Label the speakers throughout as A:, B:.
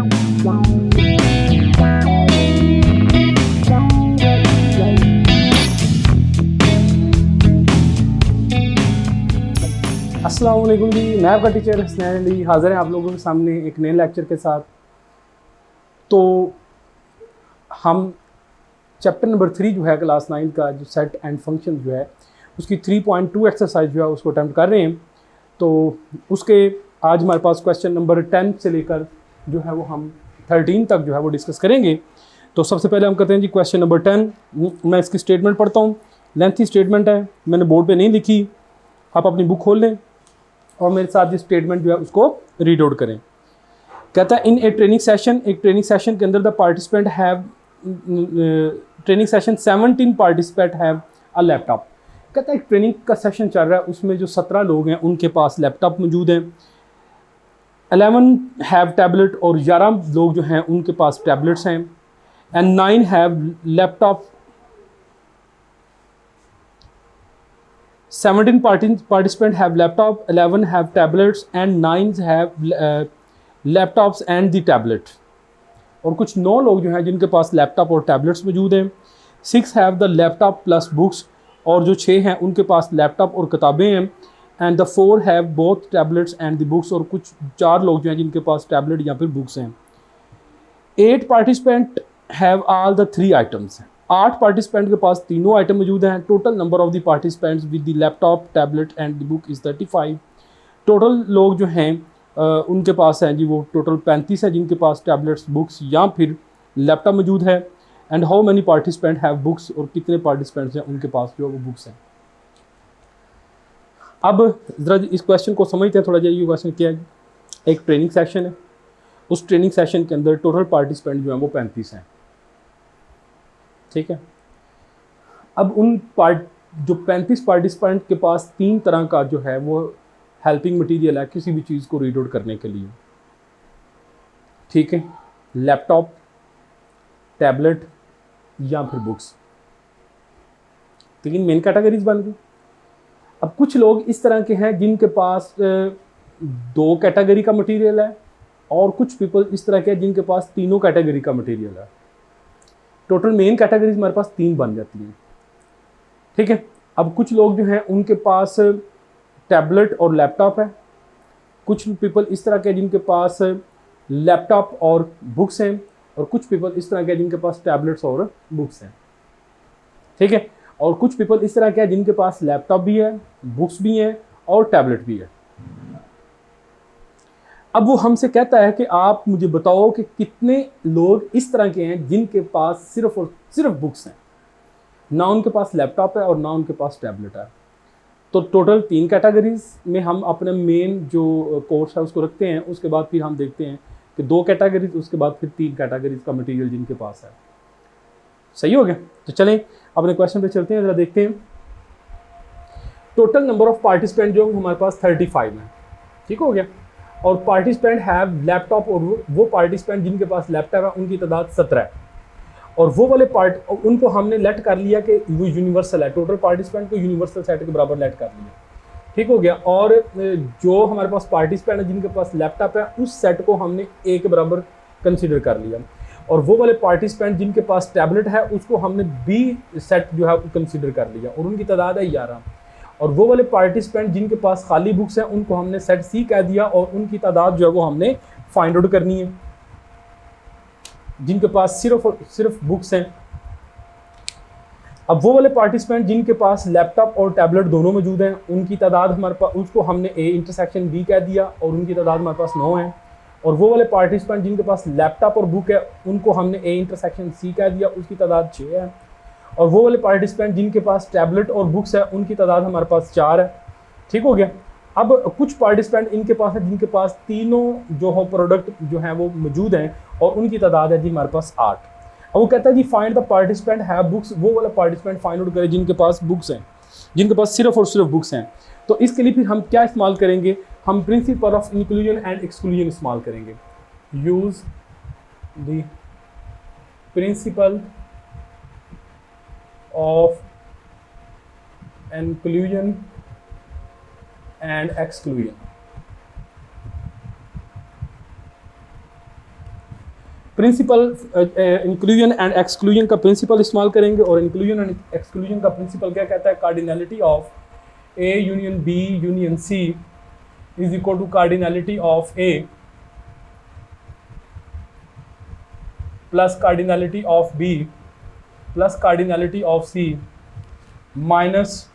A: अस्सलाम वालेकुम जी, मैं आपका टीचर हसनैन अली हाज़िर है आप लोगों के सामने एक नए लेक्चर के साथ। तो हम चैप्टर नंबर 3 जो है क्लास 9 का जो सेट एंड फंक्शन जो है उसकी 3.2 एक्सरसाइज जो है उसको अटैम्प्ट कर रहे हैं। तो उसके आज हमारे पास क्वेश्चन नंबर 10 से लेकर जो है वो हम 13 तक जो है वो डिस्कस करेंगे। तो सबसे पहले हम करते हैं जी क्वेश्चन नंबर 10। मैं इसकी स्टेटमेंट पढ़ता हूँ, लेंथी स्टेटमेंट है, मैंने बोर्ड पे नहीं लिखी, आप अपनी बुक खोल लें और मेरे साथ ये स्टेटमेंट जो है उसको रीड आउट करें। कहता है इन ए ट्रेनिंग सेशन, एक ट्रेनिंग सेशन के अंदर the participant have training session 17 participant have a laptop. कहता है एक ट्रेनिंग का सेशन चल रहा है, उसमें जो 17 लोग हैं उनके पास लैपटॉप मौजूद हैं। 11 हैव टैबलेट, और 11 लोग जो हैं उनके पास टैबलेट्स हैं। And 9 have laptop. 17 participants have laptop, 11 have tablets and 9 have laptops and the tablet। और कुछ 9 लोग जो हैं जिनके पास लैपटॉप और टैबलेट्स मौजूद हैं। 6 have the laptop plus books, और जो 6 हैं उनके पास लैपटॉप और किताबें हैं। And the 4 have both tablets and the books, और कुछ 4 लोग जो हैं जिनके पास टैबलेट या फिर बुक्स हैं। 8 participants have all the 3 items। 8 participant के पास तीनों आइटम मौजूद हैं। Total number of the participants with the laptop, tablet and the book is 35। Total लोग जो हैं उनके पास हैं जी वो टोटल 35 है जिनके पास टैबलेट्स, बुक्स या फिर लैपटॉप मौजूद है। And how many participant have books, और कितने पार्टिसिपेंट्स हैं उनके पास जो वो बुक्स हैं। अब ज़रा इस क्वेश्चन को समझते हैं थोड़ा। ये क्वेश्चन क्या है, एक ट्रेनिंग सेशन है, उस ट्रेनिंग सेशन के अंदर टोटल पार्टिसिपेंट जो हैं वो 35 हैं, ठीक है। अब उन जो 35 पार्टिसिपेंट के पास 3 तरह का जो है वो हेल्पिंग मटेरियल है किसी भी चीज़ को रीड आउट करने के लिए, ठीक है। लैपटॉप, टैबलेट या फिर बुक्स, 3 मेन कैटेगरीज बन गई। अब कुछ लोग इस तरह के हैं जिनके पास 2 कैटेगरी का मटेरियल है, और कुछ पीपल इस तरह के हैं जिनके पास तीनों कैटेगरी का मटेरियल है। टोटल मेन कैटेगरीज हमारे पास 3 बन जाती हैं, ठीक है। अब कुछ लोग जो हैं उनके पास टैबलेट और लैपटॉप है। कुछ पीपल इस तरह के जिनके पास लैपटॉप और बुक्स हैं, और कुछ पीपल इस तरह के जिनके पास टैबलेट्स और बुक्स हैं, ठीक है। और कुछ पीपल इस तरह के जिनके पास लैपटॉप भी है, बुक्स भी हैं और टैबलेट भी है। अब वो हमसे कहता है कि आप मुझे बताओ कि कितने लोग इस तरह के हैं जिनके पास सिर्फ और सिर्फ बुक्स हैं, ना उनके पास लैपटॉप है और ना उनके पास टैबलेट है। तो टोटल 3 कैटेगरीज में हम अपने मेन जो कोर्स है उसको रखते हैं। उसके बाद फिर हम देखते हैं कि 2 कैटेगरीज, उसके बाद फिर 3 कैटेगरीज का मटेरियल जिनके पास है। सही हो गया? तो चलें अपने क्वेश्चन पे चलते हैं, ज़रा देखते हैं। टोटल नंबर ऑफ पार्टिसिपेंट जो हमारे पास 35 है, ठीक हो गया। और पार्टिसिपेंट हैव लैपटॉप, और वो पार्टिसिपेंट जिनके पास लैपटॉप है उनकी तादाद 17 है। और वो वाले उनको हमने लेट कर लिया कि वो यूनिवर्सल है, टोटल पार्टिसिपेंट को यूनिवर्सल सेट के बराबर लेट कर लिया, ठीक हो गया। और जो हमारे पास पार्टिसिपेंट है जिनके पास लैपटॉप है उस सेट को हमने A के बराबर कंसिडर कर लिया। और वो वाले पार्टिसिपेंट जिनके पास टैबलेट है उसको हमने B सेट जो है कंसिडर कर लिया, और उनकी तादाद है 11। और वो वाले पार्टिसिपेंट जिनके पास खाली बुक्स हैं उनको हमने सेट C कह दिया, और उनकी तादाद जो है वो हमने फाइंड आउट करनी है जिनके पास सिर्फ और सिर्फ बुक्स हैं। अब वो वाले पार्टिसिपेंट जिनके पास लैपटॉप और टैबलेट दोनों मौजूद हैं उनकी तादाद हमारे पास, उसको हमने A इंटरसेक्शन B कह दिया, और उनकी तादाद हमारे पास 9 है। और वो वाले पार्टिसिपेंट जिनके पास लैपटॉप और बुक है उनको हमने A इंटरसेक्शन C कह दिया, उसकी तादाद 6 है। और वो वाले पार्टिसिपेंट जिनके पास टैबलेट और बुक्स है उनकी तादाद हमारे पास 4 है, ठीक हो गया। अब कुछ पार्टिसिपेंट इनके पास है जिनके पास तीनों जो हो प्रोडक्ट जो हैं वो मौजूद हैं, और उनकी तादाद है जी हमारे पास 8। अब वो कहता है जी find the participant have books, वो वाला पार्टिसिपेंट फाइंड आउट करे जिनके पास बुक्स हैं, जिनके पास सिर्फ और सिर्फ बुक्स हैं। तो इसके लिए फिर हम क्या इस्तेमाल करेंगे, हम principle of inclusion and exclusion इस्तेमाल करेंगे। Use the principle of inclusion and exclusion। Principle inclusion and exclusion का प्रिंसिपल इस्तेमाल करेंगे, और इंक्लूजन एंड एक्सक्लूजन का प्रिंसिपल क्या कहता है? Cardinality of A union B union C is equal to cardinality of A plus cardinality of B plus cardinality of C minus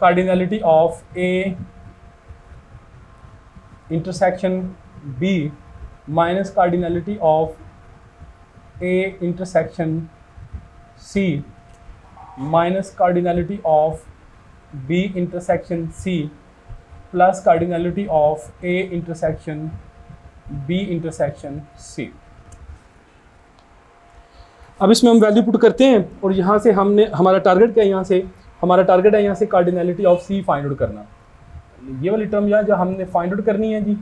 A: cardinality of A intersection B minus cardinality of A intersection C minus cardinality of B intersection C plus cardinality of A intersection B intersection C। अब इसमें हम value put करते हैं, और यहाँ से हमने हमारा टारगेट क्या है? यहाँ से हमारा टारगेट है यहाँ से cardinality of C find out करना। ये वाली टर्म यहाँ जो हमने फाइंड आउट करनी है जी,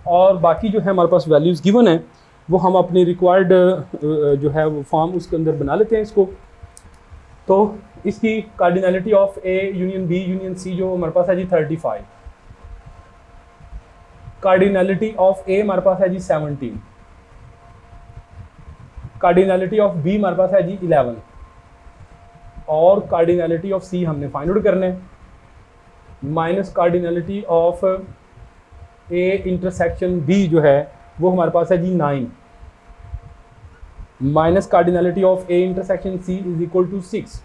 A: और बाकी जो है हमारे पास वैल्यूज़ गिवन है वो हम अपनी रिक्वायर्ड जो है वो फॉर्म उसके अंदर बना लेते हैं इसको। तो इसकी cardinality of A union B union C जो हमारे पास है जी 35, कार्डिनलिटी ऑफ ए हमारे पास है जी 17, कार्डिनलिटी ऑफ बी हमारे पास है जी 11, और कार्डिनलिटी ऑफ सी हमने फाइंड आउट करना है, minus cardinality of A intersection B जो है वो हमारे पास है जी 9, minus cardinality of A intersection C is equal to 6,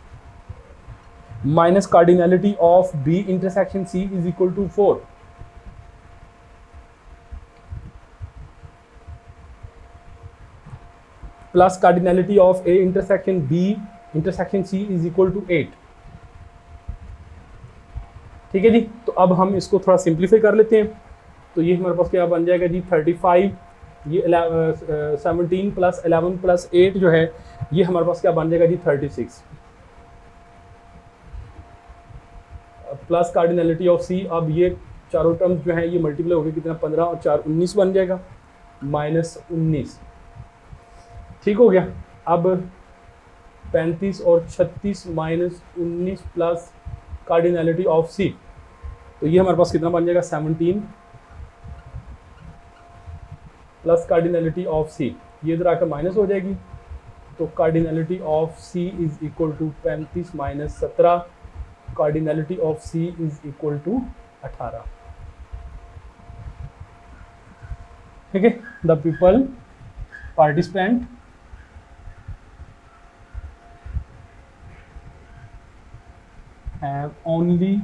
A: minus cardinality of B intersection C is equal to 4, plus cardinality of A intersection B intersection C is equal to 8। ठीक है जी। तो अब हम इसको थोड़ा सिंप्लीफाई कर लेते हैं। तो ये हमारे पास क्या बन जाएगा जी 35, ये 17 प्लस 11 प्लस 8 जो है ये हमारे पास क्या बन जाएगा जी 36, प्लस कार्डिनलिटी ऑफ सी। अब ये चारों टर्म्स जो है ये मल्टीप्लाई हो गए कितना 15 और 4 19 बन जाएगा, माइनस 19। ठीक हो गया। अब 35 और 36 माइनस 19 प्लस कार्डिनलिटी ऑफ सी, तो ये हमारे पास कितना बन जाएगा 17 प्लस कार्डिनलिटी ऑफ सी, ये इधर आकर माइनस हो जाएगी, तो cardinality of C is equal to 35 minus 17, cardinality of C is equal to 18। ठीक है। The people participant have only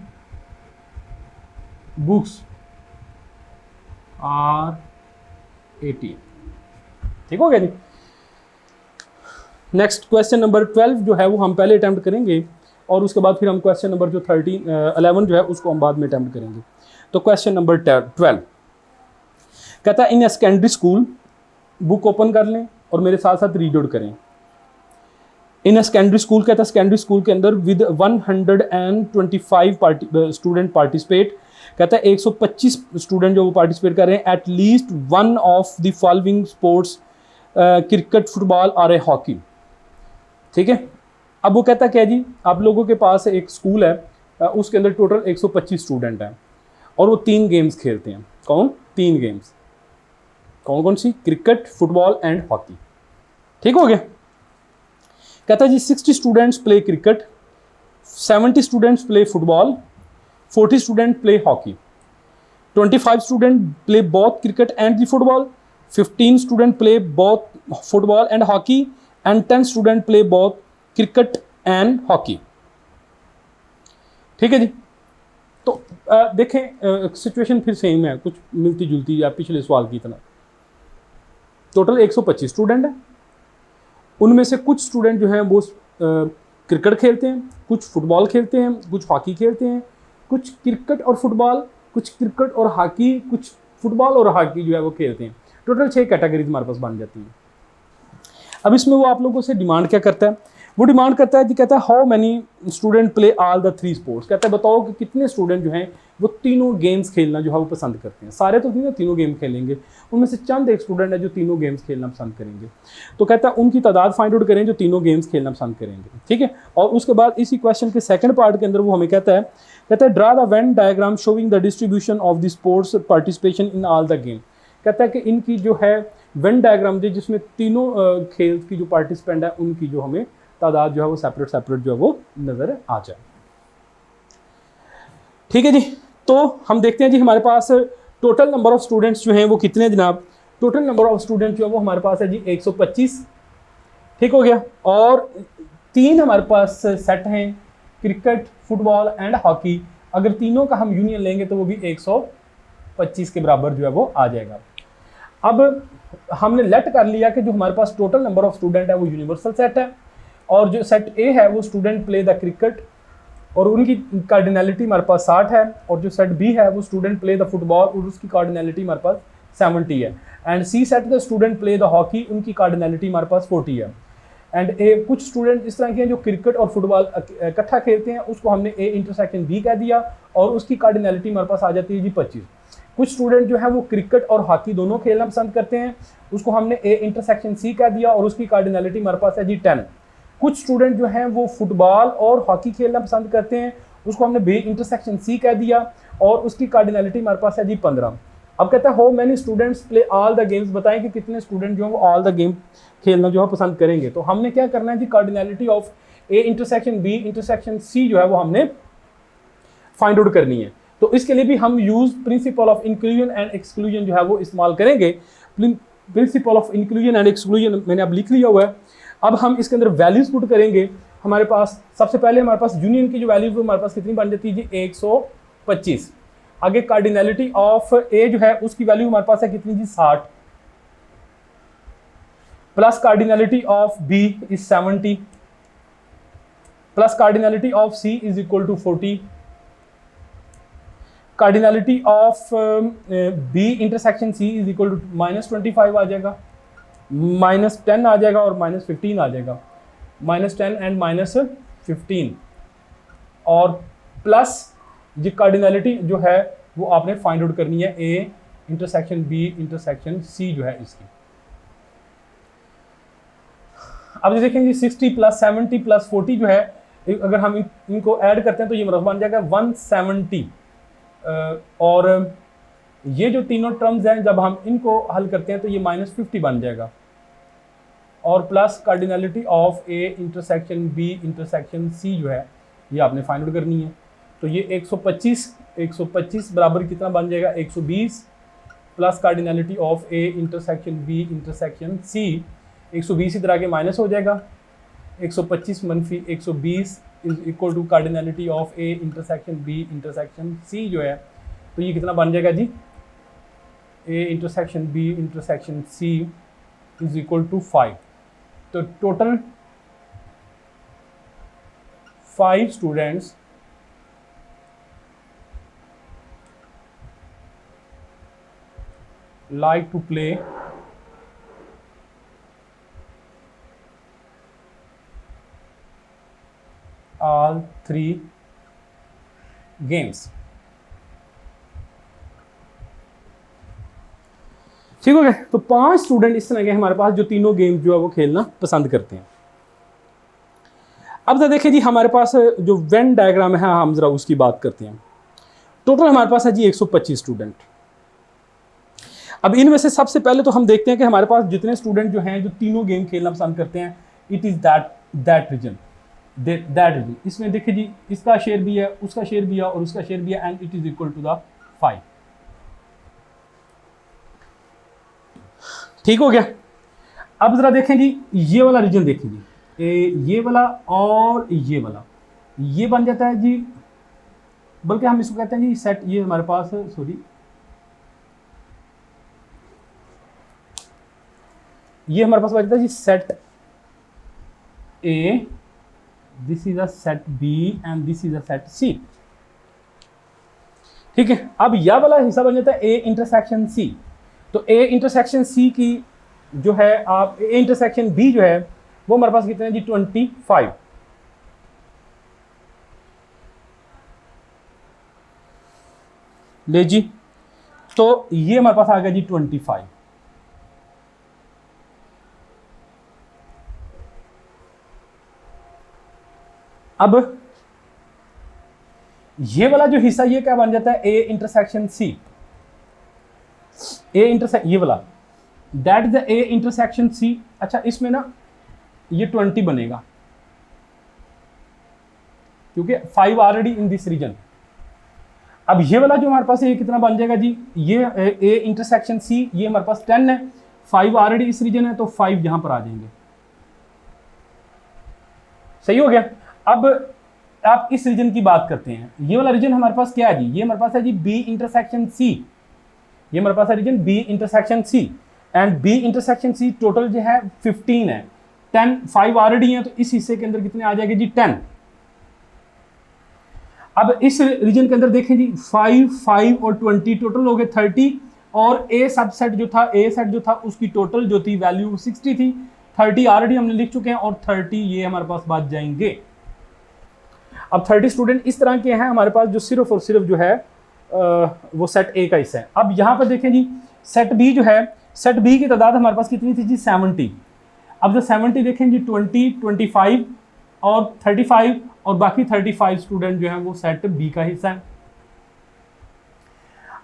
A: books are 18। ठीक हो गया जी। नेक्स्ट क्वेश्चन नंबर 12 जो है वो हम पहले अटैम्प्ट करेंगे, और उसके बाद फिर हम क्वेश्चन नंबर जो 11 जो है उसको हम बाद में अटैम्प्ट करेंगे। तो क्वेश्चन नंबर 12 कहता है in a secondary school, book open कर लें और मेरे साथ साथ रीड आउट करें। इन ए सेकेंडरी स्कूल कहता है सेकेंडरी स्कूल के अंदर विद 125 स्टूडेंट पार्टिसिपेट, कहता है 125 स्टूडेंट जो वो पार्टिसिपेट कर रहे हैं। At least one of the following sports cricket, football और हॉकी। ठीक है। अब वो कहता क्या जी, आप लोगों के पास एक स्कूल है, उसके अंदर टोटल 125 स्टूडेंट हैं और वो 3 गेम्स खेलते हैं। कौन? 3 गेम्स। कौन कौन सी? Cricket, football and hockey. ठीक हो गया। कहता है जी 60 students play cricket, 70 students play football, 40 student play hockey, 25 student play both cricket and the football, 15 student play both football and hockey and 10 student play both cricket and hockey. ठीक है जी। तो देखें सिचुएशन फिर सेम है, कुछ मिलती जुलती या पिछले सवाल की तरह। टोटल 125 स्टूडेंट हैं, उनमें से कुछ स्टूडेंट जो हैं वो क्रिकेट खेलते हैं, कुछ फुटबॉल खेलते हैं, कुछ हॉकी खेलते हैं, कुछ क्रिकेट और फुटबॉल, कुछ क्रिकेट और हॉकी, कुछ फुटबॉल और हॉकी जो है वो खेलते हैं। टोटल 6 कैटेगरीज हमारे पास बन जाती हैं। अब इसमें वो आप लोगों से डिमांड क्या करता है? वो डिमांड करता है जी, कहता है how many student play all the 3 sports. कहता है बताओ कि कितने स्टूडेंट जो हैं वो तीनों गेम्स खेलना जो है वो पसंद करते हैं। सारे तो नहीं ना तीनों गेम खेलेंगे, उनमें से चंद एक स्टूडेंट है जो तीनों गेम्स खेलना पसंद करेंगे। तो कहता है उनकी तादाद फाइंड आउट करें जो तीनों गेम्स खेलना पसंद करेंगे। ठीक है। और उसके बाद इसी क्वेश्चन के सेकंड पार्ट के अंदर वो हमें कहता है draw the Venn diagram showing the distribution of the sports participation in all the game. कहता है कि इनकी जो है वेन डायग्राम दे जिसमें तीनों खेल की जो पार्टिसिपेंट है उनकी जो हमें तादाद जो है वो सेपरेट जो है वो नज़र आ जाए। ठीक है जी, तो हम देखते हैं जी हमारे पास टोटल नंबर ऑफ स्टूडेंट्स जो हैं वो कितने हैं जनाब। टोटल नंबर ऑफ स्टूडेंट जो है वो हमारे पास है जी 125। ठीक हो गया। और 3 हमारे पास सेट हैं, क्रिकेट, फुटबॉल एंड हॉकी। अगर तीनों का हम यूनियन लेंगे तो वो भी 125 के बराबर जो है वो आ जाएगा। अब हमने लेट कर लिया कि जो हमारे पास टोटल नंबर ऑफ स्टूडेंट है वो यूनिवर्सल सेट है, और जो सेट ए है वो स्टूडेंट प्ले द क्रिकेट और उनकी कार्डिनलिटी हमारे पास 60 है, और जो सेट बी है वो स्टूडेंट प्ले द फुटबॉल और उसकी कार्डिनलिटी हमारे पास 70 है। And C set the student play the hockey, उनकी कार्डिनलिटी हमारे पास 40 है। एंड ए कुछ स्टूडेंट इस तरह के हैं जो क्रिकेट और फुटबॉल इकट्ठा खेलते हैं, उसको हमने ए इंटरसेक्शन बी कह दिया और उसकी कार्डिनलिटी हमारे पास आ जाती है जी 25। कुछ स्टूडेंट जो है वो क्रिकेट और हॉकी दोनों खेलना पसंद करते हैं, उसको हमने ए इंटरसेक्शन सी कह दिया और उसकी कार्डिनलिटी हमारे पास है जी 10। कुछ स्टूडेंट जो हैं वो फुटबॉल और हॉकी खेलना पसंद करते हैं, उसको हमने बी इंटरसेक्शन सी कह दिया और उसकी कार्डिनलिटी हमारे पास है जी 15। अब कहता है how many students play all the games, बताएं कि कितने स्टूडेंट जो है वो ऑल द गेम खेलना जो है पसंद करेंगे। तो हमने क्या करना है जी, cardinality of A intersection B intersection C जो है वो हमने फाइंड आउट करनी है। तो इसके लिए भी हम use principal of inclusion and exclusion जो है वो इस्तेमाल करेंगे। Principal of inclusion and exclusion मैंने अब लिख लिया हुआ है। अब हम इसके अंदर वैल्यूज पुट करेंगे। हमारे पास सबसे पहले हमारे पास यूनियन की जो वैल्यू हमारे पास कितनी बन जाती है जी 125। आगे कार्डिनलिटी ऑफ ए जो है उसकी वैल्यू हमारे पास है कितनी जी 60, plus cardinality of B is 70, plus cardinality of C is equal to 40, cardinality of B intersection C is equal to -25 आ जाएगा, -10 आ जाएगा और -15 आ जाएगा, -10 एंड -15, और प्लस जी कार्डिनलिटी जो है वो आपने फाइंड आउट करनी है A intersection B intersection C जो है इसकी। अब ये देखेंगे 60 + 70 + 40 जो है, अगर हम इनको ऐड करते हैं तो ये मतलब बन जाएगा 170। और ये जो तीनों टर्म्स हैं जब हम इनको हल करते हैं तो ये -50 बन जाएगा, और plus cardinality of A intersection B intersection C जो है ये आपने फाइंड आउट करनी है। तो ये 125 बराबर कितना बन जाएगा 120, plus cardinality of A intersection B intersection C 120 इधर आके माइनस हो जाएगा, 125 - 120 is equal to cardinality of A intersection B intersection C जो है, तो ये कितना बन जाएगा जी A intersection B intersection C is equal to 5। तो total 5 students like to play all 3 games। ठीक हो गया। तो 5 स्टूडेंट इस तरह के हमारे पास जो तीनों गेम जो है वो खेलना पसंद करते हैं। अब तो देखिए जी हमारे पास जो वेन डायग्राम है हम जरा उसकी बात करते हैं। टोटल हमारे पास है जी 125 स्टूडेंट। अब इनमें से सबसे पहले तो हम देखते हैं कि हमारे पास जितने स्टूडेंट जो हैं जो तीनों गेम खेलना पसंद करते हैं, इट इज़ दैट रीजन। इसमें देखिए जी इसका शेयर भी है, उसका शेयर भी है और उसका शेयर भी है, and it is equal to the 5। ठीक हो गया। अब जरा देखें जी ये वाला रीजन देखिए जी, ये वाला और ये वाला, ये बन जाता है जी, बल्कि हम इसको कहते हैं जी सेट, ये हमारे पास ये हमारे पास बचता है जी set A, this is a set B and this is a set C. ठीक है। अब यह वाला हिस्सा बन जाता है ए इंटरसेक्शन सी। तो ए इंटरसेक्शन सी की जो है आप ए इंटरसेक्शन बी जो है वो हमारे पास कितने हैं जी 25। ले जी, तो ये हमारे पास आ गया जी 25। अब ये वाला जो हिस्सा ये क्या बन जाता है A intersection C. A intersect ये वाला, that is the A intersection C. अच्छा इसमें ना ये 20 बनेगा क्योंकि 5 ऑलरेडी इन दिस रीजन। अब ये वाला जो हमारे पास है ये कितना बन जाएगा जी, ये ए इंटरसेक्शन सी, ये हमारे पास 10 है, 5 ऑलरेडी इस रीजन है तो 5 यहां पर आ जाएंगे। सही हो गया। अब आप इस रीजन की बात करते हैं, ये वाला रीजन हमारे पास क्या है जी, ये हमारे पास है जी बी इंटरसेक्शन सी, ये हमारे पास है region B intersection C, and B intersection C total जो है 15 है, 10 5 ऑलरेडी है तो इस हिस्से के अंदर कितने आ जाएंगे जी 10। अब इस रीजन के अंदर देखें जी 5 5 और 20 टोटल हो गए 30, और ए सबसेट जो था, ए सेट जो था उसकी टोटल जो थी वैल्यू 60 थी, 30 ऑलरेडी हमने लिख चुके हैं और 30 ये हमारे पास बच जाएंगे। अब 30 स्टूडेंट इस तरह के हैं हमारे पास जो सिर्फ और सिर्फ जो है वो सेट ए का हिस्सा है। अब यहाँ पर देखें जी सेट बी जो है, सेट बी की तादाद हमारे पास कितनी थी जी 70। अब जो 70 देखें जी 20 25 और 35 और बाकी 35 स्टूडेंट जो हैं वो सेट बी का हिस्सा है।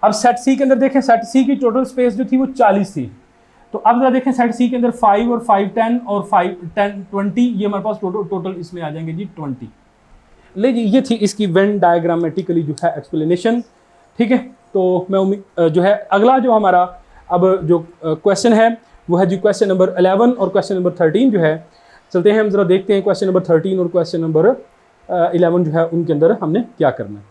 A: अब सेट सी के अंदर देखें, सेट सी की टोटल स्पेस जो थी वो 40 थी, तो अब जरा देखें सेट सी के अंदर 5 और 5 10 और 5 10 20 ये हमारे पास टोटल इसमें आ जाएंगे जी 20। ले जी ये थी इसकी वेन डायग्रामेटिकली जो है एक्सप्लेनेशन। ठीक है, तो मैं उम्मीद जो है अगला जो हमारा अब जो क्वेश्चन है वो है जी क्वेश्चन नंबर 11 और क्वेश्चन नंबर 13 जो है। चलते हैं हम ज़रा देखते हैं क्वेश्चन नंबर 13 और क्वेश्चन नंबर 11 जो है उनके अंदर हमने क्या करना है।